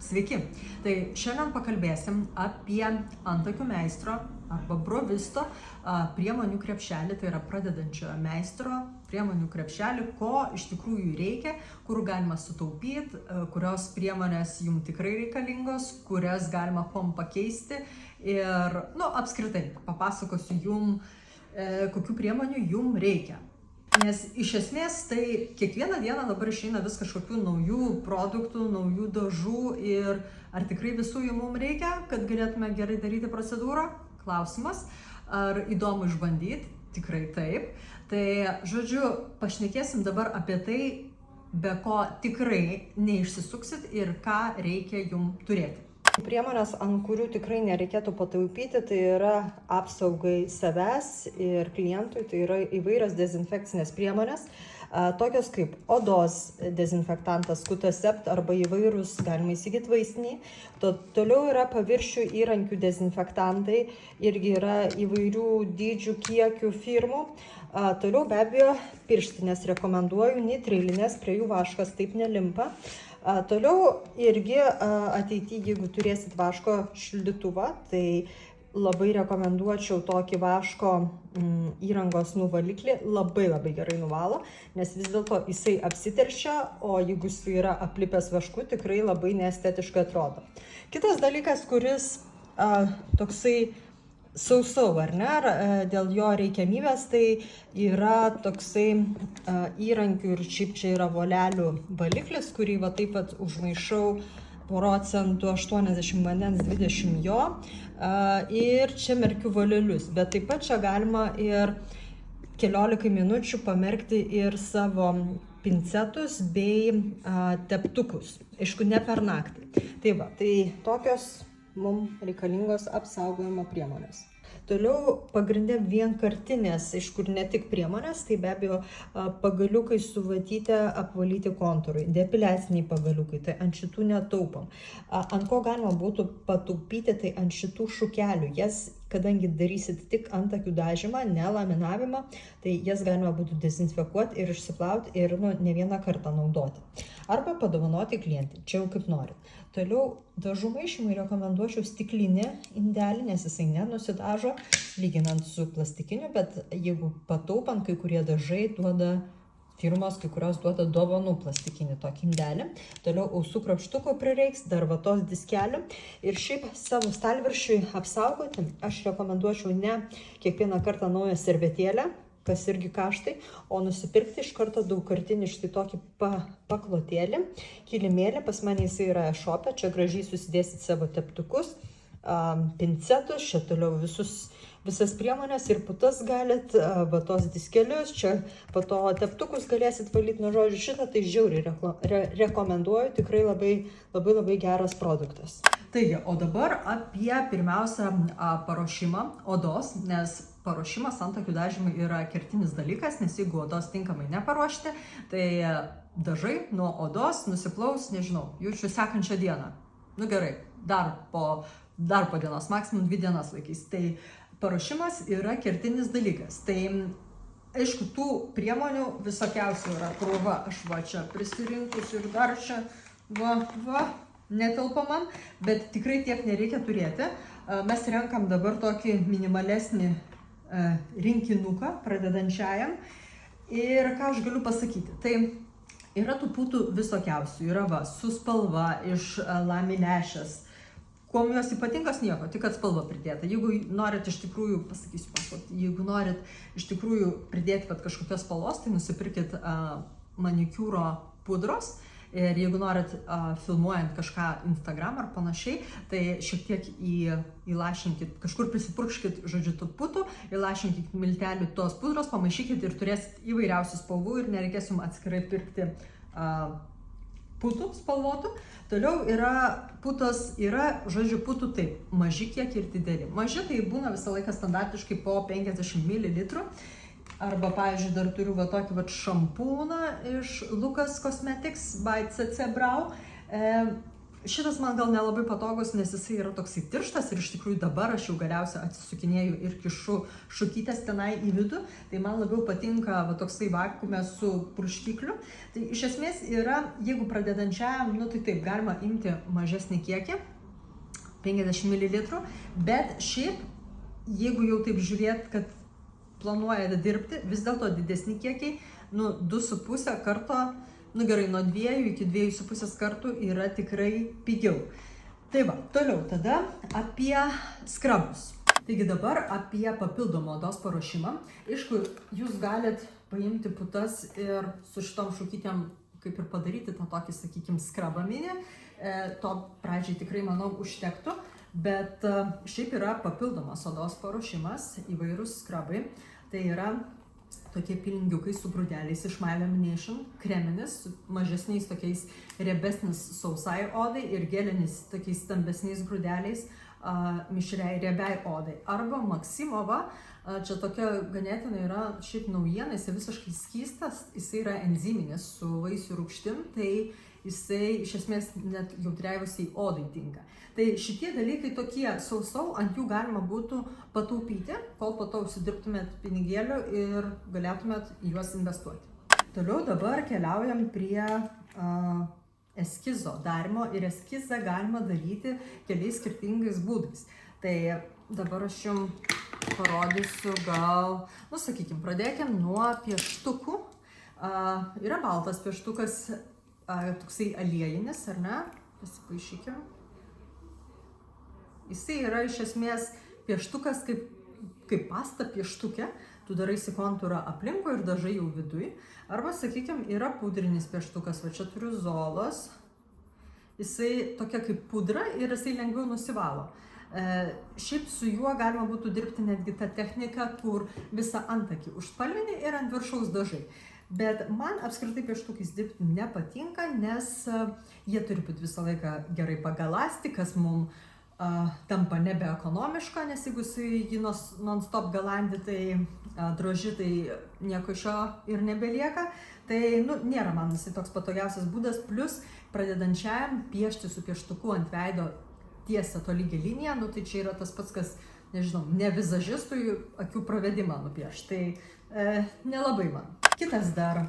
Sveiki! Tai šiandien pakalbėsim apie antakių meistro arba brovisto priemonių krepšelį, tai yra pradedančiojo meistro priemonių krepšelį, ko iš tikrųjų reikia, kur galima sutaupyti, kurios priemonės jums tikrai reikalingos, kurias galima kuom pakeisti ir, apskritai, papasakosiu jums, kokių priemonių jums reikia. Nes iš esmės tai kiekvieną dieną dabar išeina vis kažkokių naujų produktų, naujų dažų ir ar tikrai visų jų mums reikia, kad galėtume gerai daryti procedūrą? Klausimas. Ar įdomu išbandyti? Tikrai taip. Tai, žodžiu, pašnekėsim dabar apie tai, be ko tikrai neišsisuksit ir ką reikia jums turėti. Priemonės, ant kurių tikrai nereikėtų pataupyti, tai yra apsaugai savęs ir klientui, tai yra įvairios dezinfekcinės priemonės, tokios kaip odos dezinfektantas, Kutasept arba įvairūs, galima įsigyti vaistiniai. Toliau yra paviršių įrankių dezinfektantai, irgi yra įvairių dydžių, kiekių firmų. Toliau be abejo pirštinės rekomenduoju, nitrilinės, prie jų vaškas taip nelimpa. Toliau irgi ateityje, jeigu turėsit vaško šildytuvą, tai labai rekomenduočiau tokį vaško įrangos nuvaliklį, labai gerai nuvalo, nes vis dėlto jisai apsiteršia, o jeigu jisai yra aplipęs vašku, tikrai labai neestetiškai atrodo. Kitas dalykas, kuris toksai sausau, ar ne, dėl jo reikiamybės, tai yra toksai įrankių ir šiaip čia yra volelių valiklis, kurį va taip pat užmaišau procentų 80 vandens, 20 jo, ir čia merkiu volelius, bet taip pat čia galima ir 15 minučių pamerkti ir savo pincetus bei teptukus, aišku, ne per naktį. Tai va, tai tokios mums reikalingos apsaugojimo priemonės. Toliau pagrindė vienkartinės, iš kur ne tik priemonės, tai be abejo pagaliukai su vatyte apvalyti kontūrai, depiliaciniai pagaliukai, tai ant šitų netaupom. Ant ko galima būtų pataupyti, tai ant šitų šukelių, jas, kadangi darysit tik antakių dažymą, ne laminavimą, tai jas galima būtų dezinfekuoti ir išsiplauti ir ne vieną kartą naudoti. Arba padovanoti klientui, čia jau kaip nori. Toliau dažų maišymui rekomenduočiau stiklinį indelį, nes jisai nenusidažo, lyginant su plastikiniu, bet jeigu pataupant, kai kurie dažai duoda firmos, kai kurios duoda dovanų plastikinį tokį indelį. Toliau ausų krapštuko prireiks, dar vatos diskelių. Ir šiaip savo stalviršiui apsaugoti, aš rekomenduočiau ne kiekvieną kartą naują servetėlę, kas irgi kaštai, o nusipirkti iš karto daugkartinį štai tokį paklotėlį, kilimėlį, pas mane jisai yra e-shop'e, čia gražiai susidėsit savo teptukus, pincetus, čia toliau visas priemonės ir putas galit, vatos diskelius, čia po to teptukus galėsit valyti, žodžiu, šitą tai žiauriai rekomenduoju, tikrai labai geras produktas. Taigi, o dabar apie pirmiausia paruošimą odos, nes paruošimas antakių dažymui yra kertinis dalykas, nes jeigu odos tinkamai neparuošti, tai dažai nuo odos nusiplaus, nežinau, jaučiu sekančią dieną. Gerai, dar po dienos, maksimum 2 dienas laikys. Tai paruošimas yra kertinis dalykas. Tai aišku, tų priemonių visokiausių yra krūva. Aš čia prisirinkus ir dar čia netelpa man, bet tikrai tiek nereikia turėti. Mes renkam dabar tokį minimalesnį rinkinuką pradedančiajam. Ir ką aš galiu pasakyti? Tai yra tų putų visokiausių. Yra su spalva iš laminešės. Kuom jos ypatingos nieko, tik kad spalva pridėta. Jeigu norit iš tikrųjų, pasakysiu paslaptį, jeigu norit iš tikrųjų pridėti kažkokios spalvos, tai nusipirkit manikiūro pudros. Ir jeigu norit filmuojant kažką Instagram ar panašiai, tai šiek tiek įlašinkit, kažkur prisipurkškit, žodžiu, tų putų, įlašinkit miltelių tos pudros, pamaišykit ir turėsit įvairiausių spalvų ir nereikės jums atskirai pirkti putų spalvotų. Toliau putos yra, žodžiu, putų taip, maži kiek ir dideli. Maži tai būna visą laiką standartiškai po 50 ml. Arba, pavyzdžiui, dar turiu tokį šampūną iš Lucas Cosmetics by CC Brau. Šitas man gal nelabai patogus, nes jisai yra toksai tirštas ir iš tikrųjų dabar aš jau galiausiai atsisukinėju ir kišu šukytės tenai į vidų. Tai man labiau patinka toksai vakuume su purškikliu. Tai iš esmės yra, jeigu pradedančiajam, tai taip, galima imti mažesnį kiekį, 50 ml, bet šiaip, jeigu jau taip žiūrėt, kad planuojate dirbti, vis dėlto didesni kiekiai, 2,5 karto, gerai, nuo 2 iki 2,5 kartų yra tikrai pigiau. Tai va, toliau tada apie skrabus. Taigi dabar apie papildomą odos paruošimą. Aišku, jūs galit paimti putas ir su šitom šukytėm kaip ir padaryti tą tokį, sakykime, skrabą mini. To pradžiai tikrai, manau, užtektų. Bet šiaip yra papildomas odos paruošimas, įvairūs skrabai. Tai yra tokie pilingiukai su grūdeliais iš My Lamination, kreminis, su mažesniais tokiais riebesnis sausai odai ir gelinis tokiais stambesniais grūdeliais mišriai riebiai odai. Arba Maksimova, čia tokia ganėtinai yra šiaip naujiena, jisai visiškai skystas, jisai yra enziminis su vaisių rūgštim, tai jisai iš esmės net jautriausiai odai tinka. Tai šitie dalykai tokie sausau, ant jų galima būtų pataupyti, kol po to užsidirbtumėt pinigėlių ir galėtumėt juos investuoti. Toliau dabar keliaujam prie eskizo darimo ir eskizą galima daryti keliais skirtingais būdais. Tai dabar aš jums parodysiu gal, sakykime, pradėkim nuo pieštukų. Yra baltas pieštukas, toksai aliejinis, ar ne? Pasipaišykim. Jisai yra iš esmės pieštukas kaip pasta pieštukė. Tu daraisi kontūrą aplinkui ir dažai jau viduj. Arba, sakykime, yra pudrinis pieštukas. Va čia turiu Zolos. Jisai tokia kaip pudra ir jisai lengviau nusivalo. Šiaip su juo galima būtų dirbti netgi tą techniką, kur visą antakį užspalvini ir ant viršaus dažai. Bet man apskritai pieštukais dirbti nepatinka, nes jie turi būti visą laiką gerai pagalasti, kas mums tampa nebeekonomiška, nes jeigu jį non-stop galandi, tai droži, tai nieko iš jo ir nebelieka. Tai nėra man jisai toks patogiausias būdas, plus pradedančiajam piešti su pieštuku ant veido tiesią tolygią liniją, tai čia yra tas pats, kas, nežinau, ne vizažistui akių pravedimą nupiešti. Tai nelabai man. Kitas dar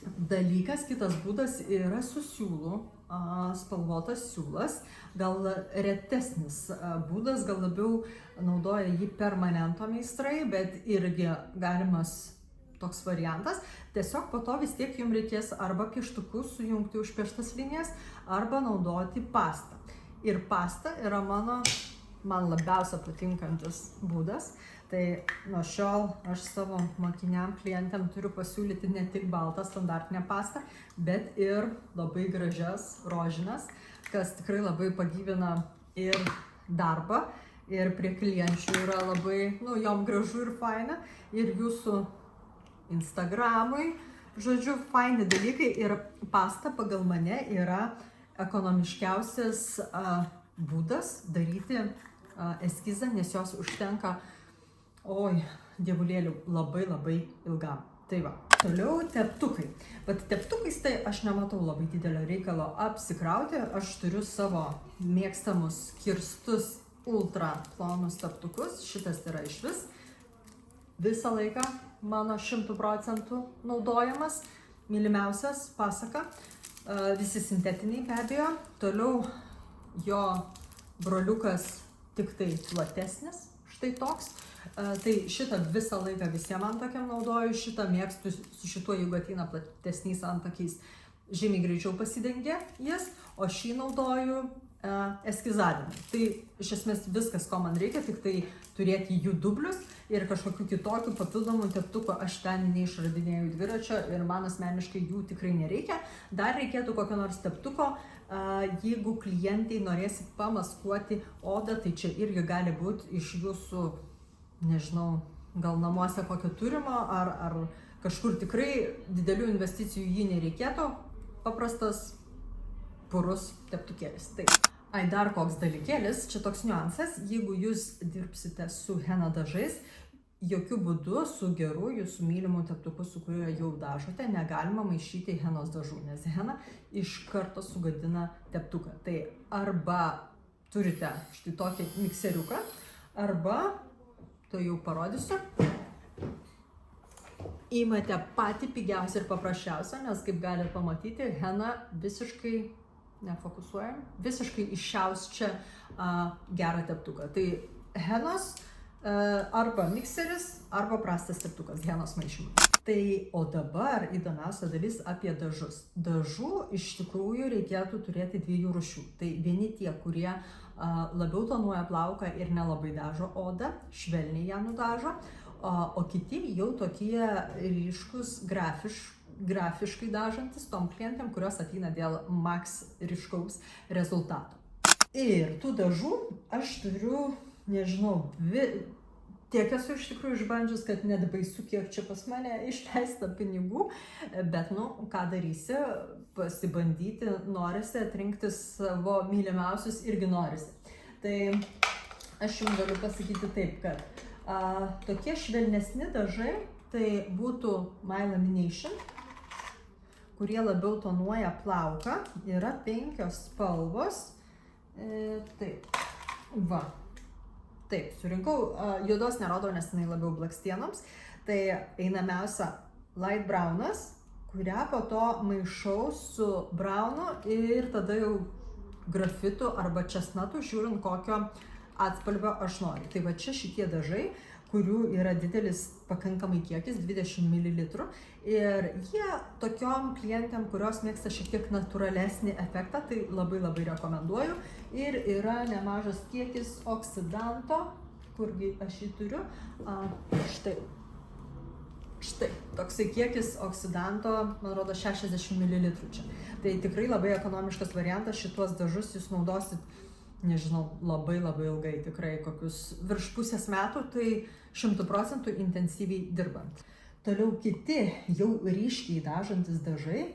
dalykas, kitas būdas yra su siūlu, spalvotas siūlas, gal retesnis būdas, gal labiau naudoja jį permanento meistrai, bet irgi galimas toks variantas. Tiesiog po to vis tiek jums reikės arba pieštukus sujungti užpieštas linijas, arba naudoti pastą. Ir pasta yra man labiausia patinkantis būdas. Tai nuo šiol aš savo mokiniam, klientėm turiu pasiūlyti ne tik baltą standartinę pastą, bet ir labai gražias rožines, kas tikrai labai pagyvina ir darbą, ir prie klienčių yra labai, jom gražu ir faina, ir jūsų Instagramui, žodžiu, faini dalykai, ir pasta pagal mane yra ekonomiškiausias būdas daryti eskizą, nes jos užtenka dievulėlių labai ilgam. Tai va, toliau teptukai. Bet teptukais tai aš nematau labai didelio reikalo apsikrauti. Aš turiu savo mėgstamus kirstus ultra plonus teptukus. Šitas yra išvis visą laiką mano 100% naudojamas. Mylimiausias Pasaka. Visi sintetiniai be abejo. Toliau jo broliukas tik tai platesnis. Štai toks. Tai šitą visą laiką visiems antakiam naudoju, šitą mėgstu su šituo, jeigu ateina platesniais antakiais, žymiai greičiau pasidengia jis, o šį naudoju eskizavimui. Tai iš esmės viskas, ko man reikia, tik tai turėti jų dublius ir kažkokių kitokių papildomų teptukų. Aš ten neišradinėjau dviračio ir man asmeniškai jų tikrai nereikia. Dar reikėtų kokio nors teptuko, jeigu klientai norėsit pamaskuoti odą, tai čia irgi gali būti iš jūsų, nežinau, gal namuose kokio turimo, ar kažkur tikrai didelių investicijų jį nereikėtų, paprastas purus teptukėlis. Taip. Dar koks dalykėlis, čia toks niuansas, jeigu jūs dirbsite su hena dažais, jokių būdų su geru jūsų mylimu teptuku, su kuriuo jau dažote, negalima maišyti henos dažų, nes hena iš karto sugadina teptuką. Tai arba turite štai tokį mikseriuką, arba, to jau parodysiu, įmate patį pigiausią ir paprasčiausią, nes kaip galite pamatyti, hena visiškai, nefokusuojam, visiškai iššiaus čia gerą teptuką. Tai henos arba mikseris, arba prastas teptukas, henos maišymui. Tai o dabar įdomiausia dalis apie dažus. Dažų iš tikrųjų reikėtų turėti dviejų rūšių. Tai vieni tie, kurie labiau tonuoja plauką ir nelabai dažo odą, švelniai ją nudažo, o kiti jau tokie ryškus, grafiškai dažantis tom klientėm, kurios ateina dėl max ryškaus rezultato. Ir tų dažų aš turiu, nežinau, tiek esu iš tikrųjų išbandžius, kad net baisu, kiek čia pas mane išleista pinigų, bet, ką darysi, pasibandyti norisi, atrinkti savo mylimiausius irgi norisi. Tai aš jums galiu pasakyti taip, kad tokie švelnesni dažai, tai būtų My Lamination, kurie labiau tonuoja plauką, yra 5 spalvos. Taip, va. Taip, surinkau, juodos nerodau, nes jinai labiau blakstienoms. Tai einamiausia light brownas, kurią po to maišau su brownu ir tada jau grafitu arba česnatu, žiūrint kokio atspalvio aš noriu. Tai va čia šitie dažai, kurių yra didelis pakankamai kiekis, 20 ml. Ir jie tokiom klientėm, kurios mėgsta šiek tiek natūralesnį efektą, tai labai rekomenduoju. Ir yra nemažas kiekis oksidanto, kurgi aš jį turiu. Štai, toksai kiekis oksidanto, man rodo, 60 ml čia. Tai tikrai labai ekonomiškas variantas, šituos dažus jūs naudosit, nežinau, labai ilgai, tikrai kokius virš pusės metų, tai 100% intensyviai dirbant. Toliau kiti jau ryškiai dažantis dažai,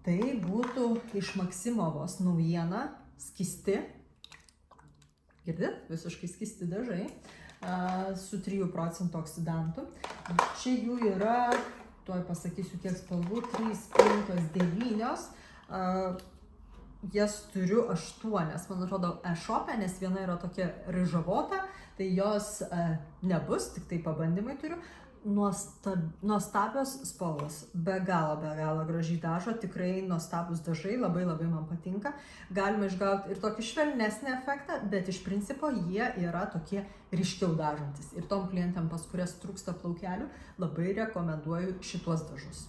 tai būtų iš Maksimovos naujiena skisti, girdit, visiškai skisti dažai, su 3% oksidantų. Čia jų yra, tuoj pasakysiu kiek spalvų, 3, 5, 9. Jas turiu 8, man atrodo, e-shop'e, nes viena yra tokia ryžavota, tai jos nebus, tik tai pabandymai turiu. Nuostabios spalvos, be galo gražiai dažo, tikrai nuostabus dažai, labai man patinka. Galima išgauti ir tokį švelnesnį efektą, bet iš principo jie yra tokie ryškiau dažantis. Ir tom klientėm, pas kurias trūksta plaukelių, labai rekomenduoju šituos dažus.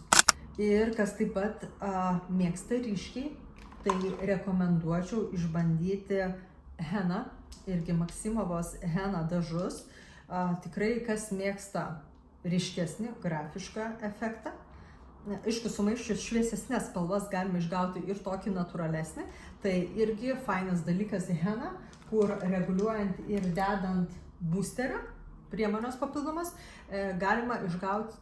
Ir kas taip pat mėgsta ryškiai, tai rekomenduočiau išbandyti heną, irgi Maksimovos hena dažus. Tikrai kas mėgsta ryškesnį, grafišką efektą. Aišku, sumaiščius šviesesnės spalvas galima išgauti ir tokį natūralesnį. Tai irgi fainas dalykas hena, kur reguliuojant ir dedant boosterio, priemonės papildomas, galima išgauti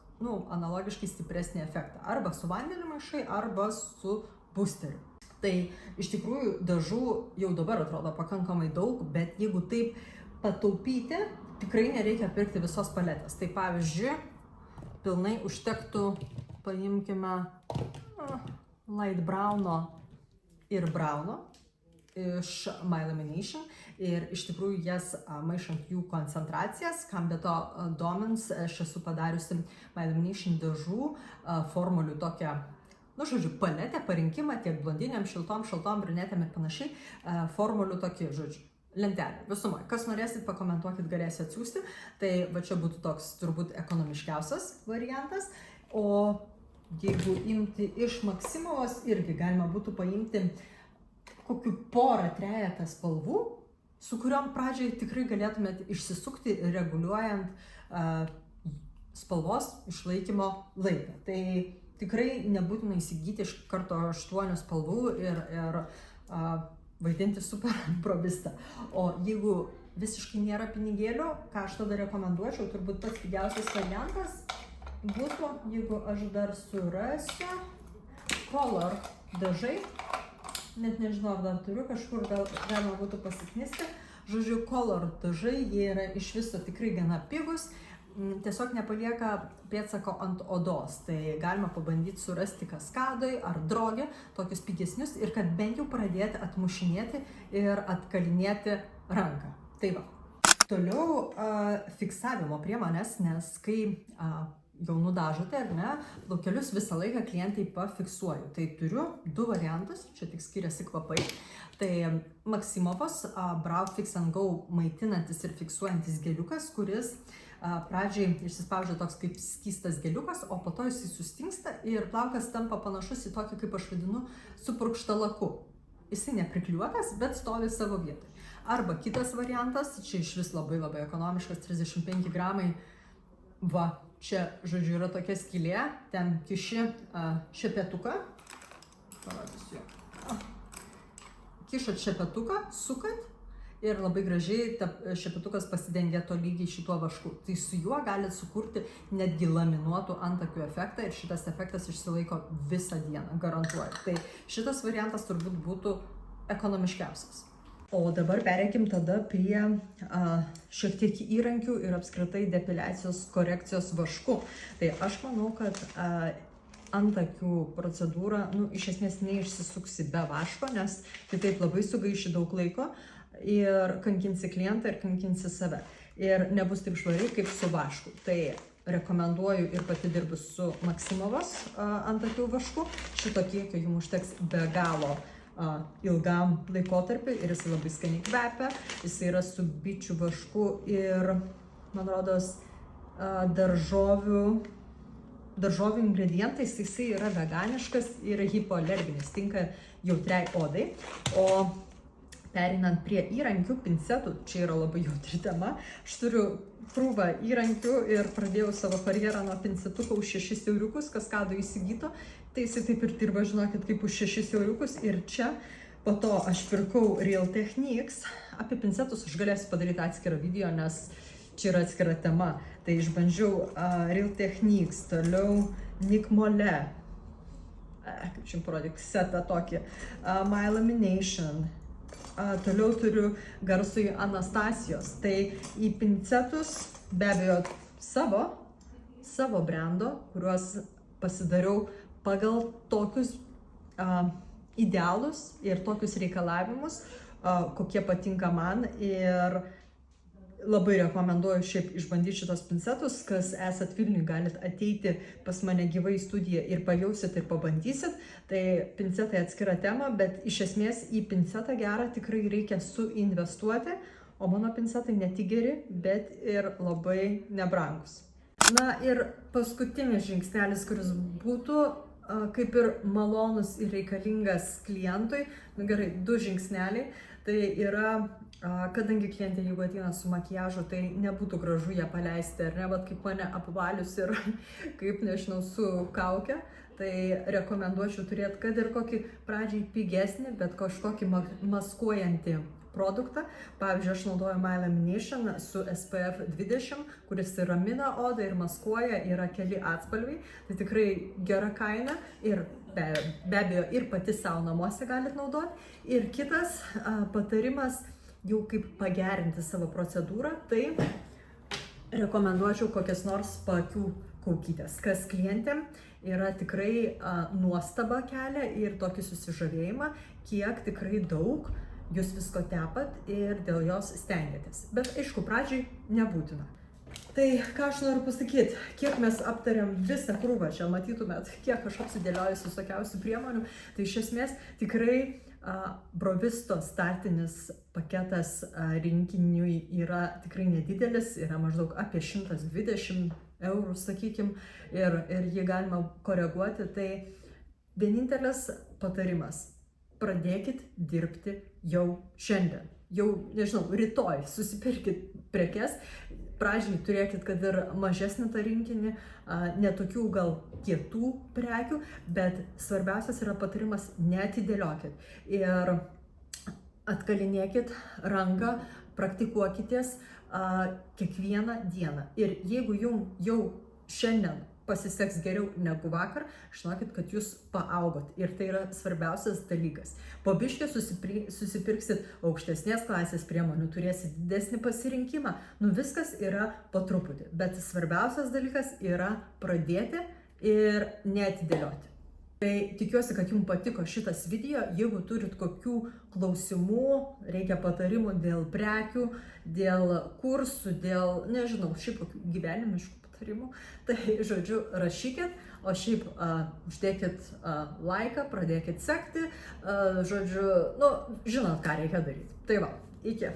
analogiškai stipresnį efektą. Arba su vandeniu maišai, arba su boosteriu. Tai iš tikrųjų dažų jau dabar atrodo pakankamai daug, bet jeigu taip pataupyti, tikrai nereikia pirkti visos paletės. Tai pavyzdžiui, pilnai užtektų, paimkime light browno ir browno iš My Lamination. Ir iš tikrųjų jas maišant jų koncentracijas, kam be to domins, aš esu padariusi My Lamination dažų formulių tokią, paletę, parinkimą tiek blondinėm, šiltom, brunetėm ir panašiai, formulių tokį, lentelė, visumai. Kas norėsit, pakomentuokit, galėsit atsiųsti. Tai va čia būtų toks turbūt ekonomiškiausias variantas. O jeigu imti iš Maksimovos, irgi galima būtų paimti kokių 2-3 spalvų, su kuriom pradžiai tikrai galėtumėt išsisukti, reguliuojant spalvos išlaikymo laiką. Tai tikrai nebūtina įsigyti iš karto 8 spalvų ir vaidinti super improvistą. O jeigu visiškai nėra pinigėlių, ką aš tada rekomenduočiau, turbūt pats pigiausias variantas būtų, jeigu aš dar surasiu, color dažai, net nežinau, ar dar turiu, kažkur gal galima būtų pasiknisti. Color dažai, jie yra iš viso tikrai gana pigus, tiesiog nepalieka pėdsako ant odos. Tai galima pabandyti surasti kaskadoj ar drogė, tokius pigesnius, ir kad bent jau pradėti atmušinėti ir atkalinėti ranką. Tai va. Toliau fiksavimo priemonės, nes kai jau nudažote, ar ne, plaukelius visą laiką klientai pafiksuoju. Tai turiu du variantus, čia tik skiriasi kvapai. Tai Maximovas Brow Fix and Go maitinantis ir fiksuojantis geliukas, kuris pradžiai išsispaudžia toks kaip skystas geliukas, o po to jisai sustingsta ir plaukas tampa panašus į tokį, kaip aš vadinu, su purkštalaku. Jisai neprikliuotas, bet stovi savo vietoj. Arba kitas variantas, čia iš vis labai ekonomiškas, 35 gramai. Va, čia, žodžiu, yra tokia skylė, ten kiši šepetuką. Parodysiu. Kišat šepetuką, sukat ir labai gražiai šepetukas pasidengia tolygiai šituo vašku. Tai su juo galite sukurti netgi laminuotų antakių efektą ir šitas efektas išsilaiko visą dieną, garantuoju. Tai šitas variantas turbūt būtų ekonomiškiausias. O dabar pereikim tada prie šiek tiek įrankių ir apskritai depiliacijos korekcijos vašku. Tai aš manau, kad antakių procedūra, iš esmės neišsisuksi be vaško, nes kitaip labai sugaiši daug laiko ir kankinsi klientą ir kankinsi save. Ir nebus taip švariai kaip su vašku. Tai rekomenduoju ir pati dirbu su Maximovas antakių vašku. Šito kiekio jums užteks be galo ilgam laikotarpiu ir jis labai skaniai kvepia. Jis yra su bičių vašku ir, man rodos, daržovių ingredientais. Jisai yra veganiškas ir hipoalerginis, tinka jautriai odai. O pereinant prie įrankių, pincetų, čia yra labai jautri tema. Aš turiu krūvą įrankių ir pradėjau savo karjerą nuo pincetuko už 6 euriukus, kaskado įsigyto. Tai jisai taip ir dirba, žinokit, kaip už 6 euriukus. Ir čia po to aš pirkau Real Techniques. Apie pincetus aš galėsiu padaryti atskirą video, nes čia yra atskira tema. Tai išbandžiau Real Techniques, toliau Nick Mole, kaip čia parodyk, setą tokį, My Lamination. Toliau turiu garsųjį Anastasijos. Tai į pincetus be abejo savo brando, kuriuos pasidariau pagal tokius idealus ir tokius reikalavimus, kokie patinka man. Ir labai rekomenduoju šiaip išbandyti šitos pincetus. Kas esat Vilniuj, galite ateiti pas mane gyvai į studiją ir pajausit ir pabandysit. Tai pincetai atskira tema, bet iš esmės į pincetą gerą tikrai reikia suinvestuoti, o mano pincetai ne tik geri, bet ir labai nebrangus. Na ir paskutinis žingsnelis, kuris būtų kaip ir malonus ir reikalingas klientui, gerai, 2 žingsneliai, tai yra, kadangi klientė, jeigu ateina su makiažu, tai nebūtų gražu ją paleisti, ar ne, bet kaip mane apvalius ir kaip, nežinau, su kauke, tai rekomenduočiau turėti kad ir kokį pradžiai pigesnį, bet kažkokį maskuojantį produktą. Pavyzdžiui, aš naudoju My Lamination su SPF 20, kuris ir ramina odą ir maskuoja, yra keli atspalviai. Tai tikrai gera kaina ir be abejo ir pati savo namuose galite naudoti. Ir kitas patarimas, jau kaip pagerinti savo procedūrą, tai rekomenduočiau kokias nors paakių kaukytės, kas klientėm yra tikrai nuostaba kelia ir tokį susižavėjimą, kiek tikrai daug jūs visko tepat ir dėl jos stengiatės. Bet aišku, pradžiai nebūtina. Tai ką aš noriu pasakyti, kiek mes aptariam visą krūvą, čia matytumėt, kiek aš apsidėliojus visokiausių priemonių, tai iš esmės tikrai Brovisto startinis paketas rinkiniui yra tikrai nedidelis, yra maždaug apie 120 eurų, sakykim, ir jį galima koreguoti. Tai vienintelis patarimas: pradėkit dirbti jau šiandien. Jau, nežinau, rytoj susipirkit prekes. Pradžiai turėkit kad ir mažesnį tą rinkinį, netokių gal kietų prekių, bet svarbiausias yra patarimas: neatidėliokit. Ir atkalinėkit ranką, praktikuokitės kiekvieną dieną. Ir jeigu jums jau šiandien pasiseks geriau negu vakar, žinokit, kad jūs paaugot. Ir tai yra svarbiausias dalykas. Po biškį susipirksit aukštesnės klasės priemonių, turėsit didesnį pasirinkimą. Nu, viskas yra po truputį. Bet svarbiausias dalykas yra pradėti ir neatidėlioti. Tai tikiuosi, kad jums patiko šitas video. Jeigu turit kokių klausimų, reikia patarimų dėl prekių, dėl kursų, dėl, nežinau, šiaip kokių gyvenimiškų patarimų, tai, žodžiu, rašykit, o šiaip uždėkit laiką, pradėkit sekti, žodžiu, nu, žinot, ką reikia daryti. Tai va, iki.